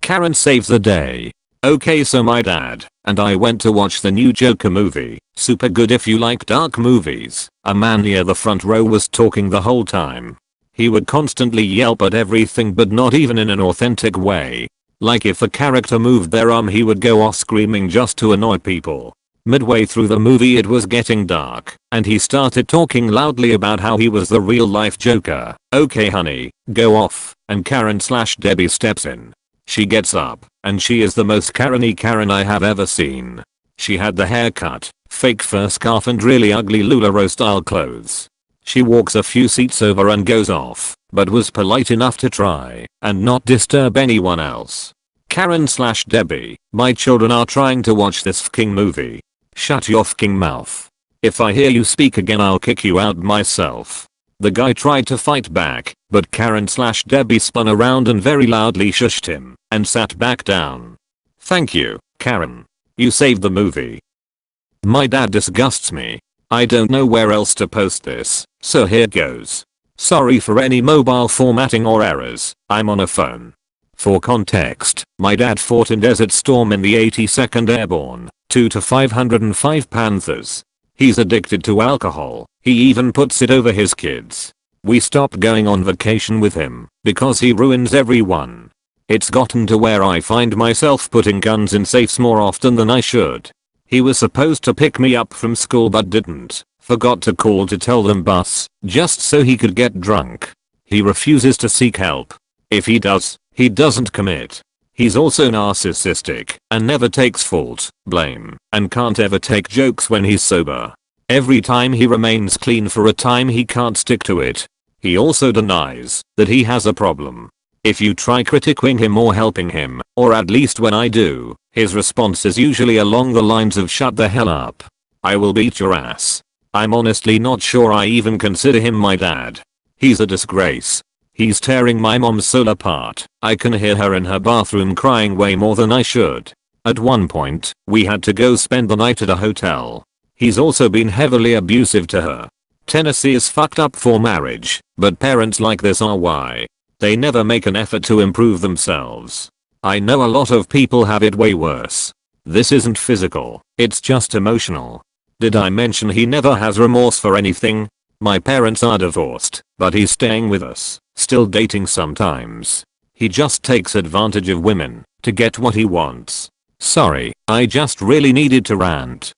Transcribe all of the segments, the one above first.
Karen saves the day. Okay, so my dad and I went to watch the new Joker movie. Super good if you like dark movies. A man near the front row was talking the whole time. He would constantly yelp at everything, but not even in an authentic way. Like if a character moved their arm, he would go off screaming just to annoy people. Midway through the movie it was getting dark, and he started talking loudly about how he was the real life Joker. Okay honey, go off, and Karen/Debbie steps in. She gets up, and she is the most Karen-y Karen I have ever seen. She had the haircut, fake fur scarf and really ugly LuLaRoe style clothes. She walks a few seats over and goes off, but was polite enough to try and not disturb anyone else. Karen/Debbie, my children are trying to watch this fking movie. Shut your fking mouth. If I hear you speak again I'll kick you out myself. The guy tried to fight back, but Karen/Debbie spun around and very loudly shushed him and sat back down. Thank you, Karen. You saved the movie. My dad disgusts me. I don't know where else to post this, so here goes. Sorry for any mobile formatting or errors, I'm on a phone. For context, my dad fought in Desert Storm in the 82nd Airborne, 2 to 505 Panthers. He's addicted to alcohol, he even puts it over his kids. We stopped going on vacation with him because he ruins everyone. It's gotten to where I find myself putting guns in safes more often than I should. He was supposed to pick me up from school but didn't. Forgot to call to tell them bus, just so he could get drunk. He refuses to seek help. If he does, he doesn't commit. He's also narcissistic and never takes fault, blame, and can't ever take jokes when he's sober. Every time he remains clean for a time he can't stick to it. He also denies that he has a problem. If you try critiquing him or helping him, or at least when I do, his response is usually along the lines of shut the hell up. I will beat your ass. I'm honestly not sure I even consider him my dad. He's a disgrace. He's tearing my mom's soul apart. I can hear her in her bathroom crying way more than I should. At one point, we had to go spend the night at a hotel. He's also been heavily abusive to her. Tennessee is fucked up for marriage, but parents like this are why. They never make an effort to improve themselves. I know a lot of people have it way worse. This isn't physical, it's just emotional. Did I mention he never has remorse for anything? My parents are divorced, but he's staying with us, still dating sometimes. He just takes advantage of women to get what he wants. Sorry, I just really needed to rant.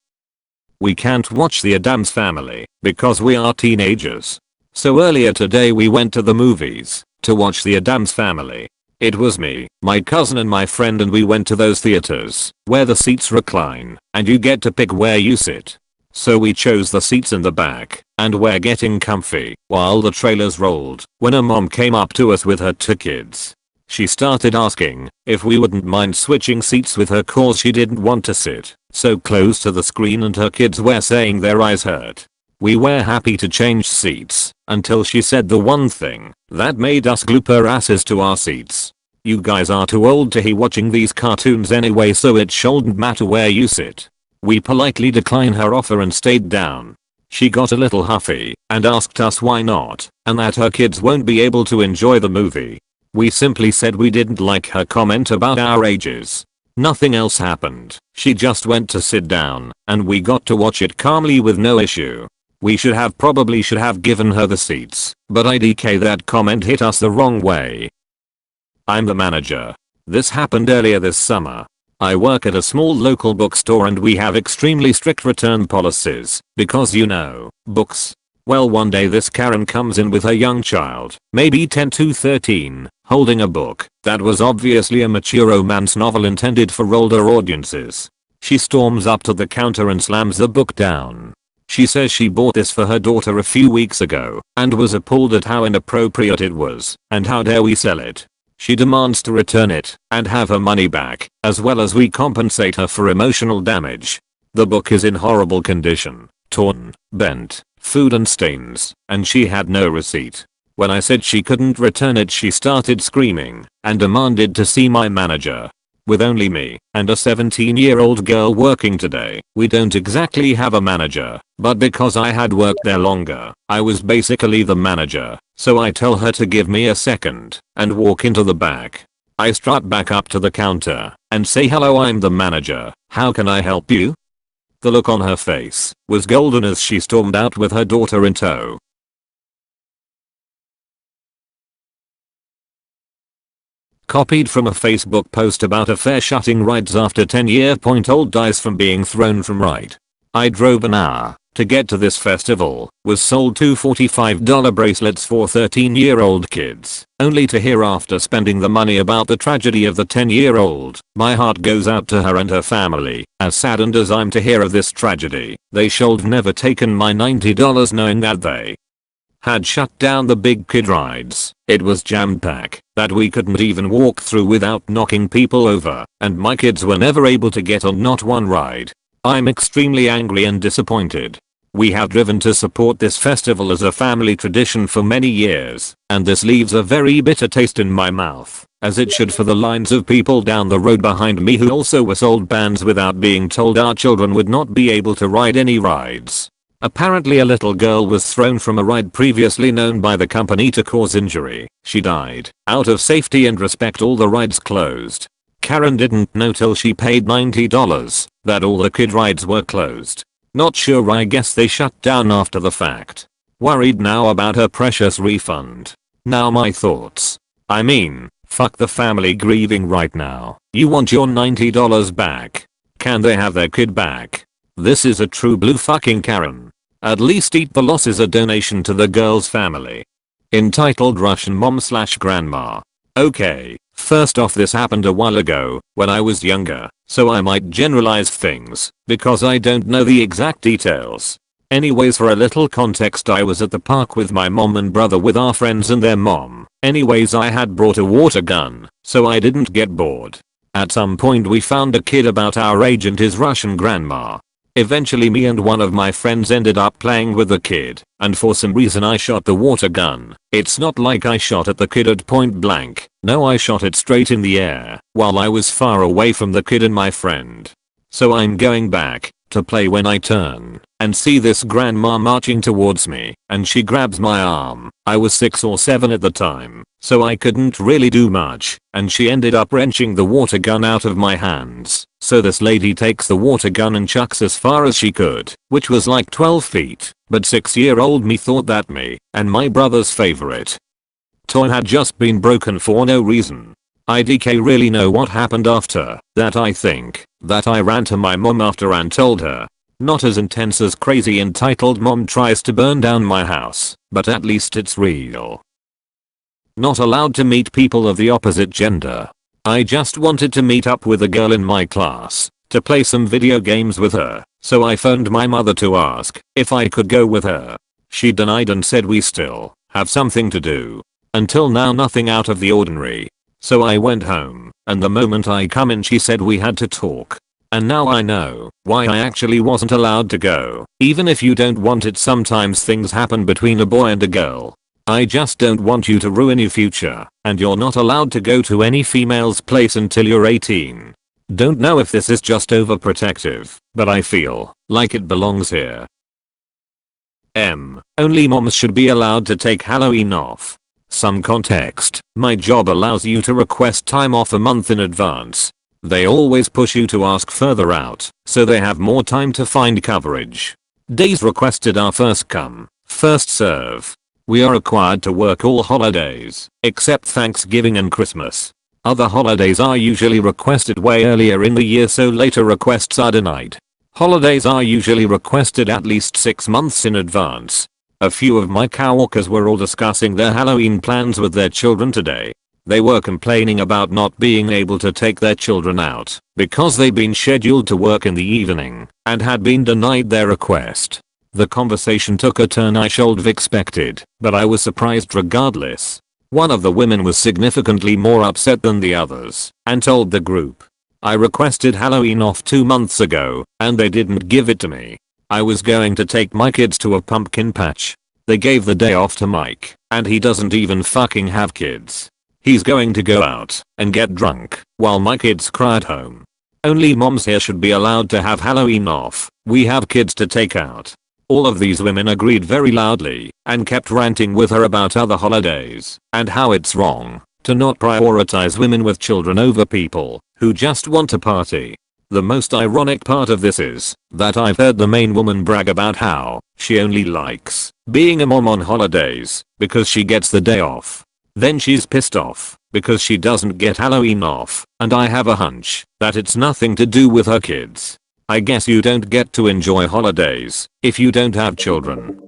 We can't watch The Addams Family because we are teenagers. So earlier today we went to the movies to watch The Addams Family. It was me, my cousin and my friend, and we went to those theaters where the seats recline and you get to pick where you sit. So we chose the seats in the back and we're getting comfy while the trailers rolled when a mom came up to us with her 2 kids. She started asking if we wouldn't mind switching seats with her cause she didn't want to sit so close to the screen and her kids were saying their eyes hurt. We were happy to change seats until she said the one thing that made us glue our asses to our seats. You guys are too old to be watching these cartoons anyway, so it shouldn't matter where you sit. We politely declined her offer and stayed down. She got a little huffy and asked us why not and that her kids won't be able to enjoy the movie. We simply said we didn't like her comment about our ages. Nothing else happened. She just went to sit down and we got to watch it calmly with no issue. We probably should have given her the seats, but IDK that comment hit us the wrong way. I'm the manager. This happened earlier this summer. I work at a small local bookstore and we have extremely strict return policies because books. Well, one day this Karen comes in with her young child, maybe 10 to 13, holding a book that was obviously a mature romance novel intended for older audiences. She storms up to the counter and slams the book down. She says she bought this for her daughter a few weeks ago and was appalled at how inappropriate it was and how dare we sell it. She demands to return it and have her money back, as well as we compensate her for emotional damage. The book is in horrible condition, torn, bent, food and stains, and she had no receipt. When I said she couldn't return it, she started screaming and demanded to see my manager. With only me and a 17-year-old girl working today, we don't exactly have a manager, but because I had worked there longer, I was basically the manager, so I tell her to give me a second and walk into the back. I strut back up to the counter and say, "Hello, I'm the manager. How can I help you?" The look on her face was golden as she stormed out with her daughter in tow. Copied from a Facebook post about a fair shutting rides after 10-year-old dies from being thrown from ride. I drove an hour to get to this festival, was sold two $45 bracelets for 13-year-old kids, only to hear after spending the money about the tragedy of the 10-year-old. My heart goes out to her and her family, as saddened as I'm to hear of this tragedy. They should've never taken my $90 knowing that they had shut down the big kid rides. It was jam-packed that we couldn't even walk through without knocking people over, and my kids were never able to get on not one ride. I'm extremely angry and disappointed. We have driven to support this festival as a family tradition for many years, and this leaves a very bitter taste in my mouth, as it should for the lines of people down the road behind me who also were sold bands without being told our children would not be able to ride any rides. Apparently a little girl was thrown from a ride previously known by the company to cause injury. She died. Out of safety and respect, all the rides closed. Karen didn't know till she paid $90 that all the kid rides were closed. Not sure, I guess they shut down after the fact. Worried now about her precious refund. Now my thoughts. I mean, fuck the family grieving right now. You want your $90 back? Can they have their kid back? This is a true blue fucking Karen. At least eat the loss as a donation to the girl's family. Entitled Russian Mom/Grandma. Okay, first off, this happened a while ago when I was younger, so I might generalize things because I don't know the exact details. Anyways, for a little context, I was at the park with my mom and brother with our friends and their mom. Anyways, I had brought a water gun, so I didn't get bored. At some point we found a kid about our age and his Russian grandma. Eventually me and one of my friends ended up playing with the kid, and for some reason I shot the water gun. It's not like I shot at the kid at point blank. No, I shot it straight in the air while I was far away from the kid and my friend. So I'm going back to play when I turn and see this grandma marching towards me, and she grabs my arm. I was 6 or 7 at the time, so I couldn't really do much, and she ended up wrenching the water gun out of my hands. So this lady takes the water gun and chucks as far as she could, which was like 12 feet, but 6-year-old me thought that me and my brother's favorite toy had just been broken for no reason. IDK really know what happened after that. I think that I ran to my mom after and told her. Not as intense as crazy entitled mom tries to burn down my house, but at least it's real. Not allowed to meet people of the opposite gender. I just wanted to meet up with a girl in my class to play some video games with her, so I phoned my mother to ask if I could go with her. She denied and said we still have something to do. Until now, nothing out of the ordinary. So I went home, and the moment I come in she said we had to talk. And now I know why I actually wasn't allowed to go. Even if you don't want it, sometimes things happen between a boy and a girl. I just don't want you to ruin your future, and you're not allowed to go to any female's place until you're 18. Don't know if this is just overprotective, but I feel like it belongs here. Only moms should be allowed to take Halloween off. Some context, my job allows you to request time off a month in advance. They always push you to ask further out, so they have more time to find coverage. Days requested are first come, first serve. We are required to work all holidays, except Thanksgiving and Christmas. Other holidays are usually requested way earlier in the year, so later requests are denied. Holidays are usually requested at least 6 months in advance. A few of my coworkers were all discussing their Halloween plans with their children today. They were complaining about not being able to take their children out because they'd been scheduled to work in the evening and had been denied their request. The conversation took a turn I should have expected, but I was surprised regardless. One of the women was significantly more upset than the others and told the group, "I requested Halloween off 2 months ago and they didn't give it to me. I was going to take my kids to a pumpkin patch. They gave the day off to Mike, and he doesn't even fucking have kids. He's going to go out and get drunk while my kids cry at home. Only moms here should be allowed to have Halloween off. We have kids to take out." All of these women agreed very loudly and kept ranting with her about other holidays and how it's wrong to not prioritize women with children over people who just want to party. The most ironic part of this is that I've heard the main woman brag about how she only likes being a mom on holidays because she gets the day off. Then she's pissed off because she doesn't get Halloween off, and I have a hunch that it's nothing to do with her kids. I guess you don't get to enjoy holidays if you don't have children.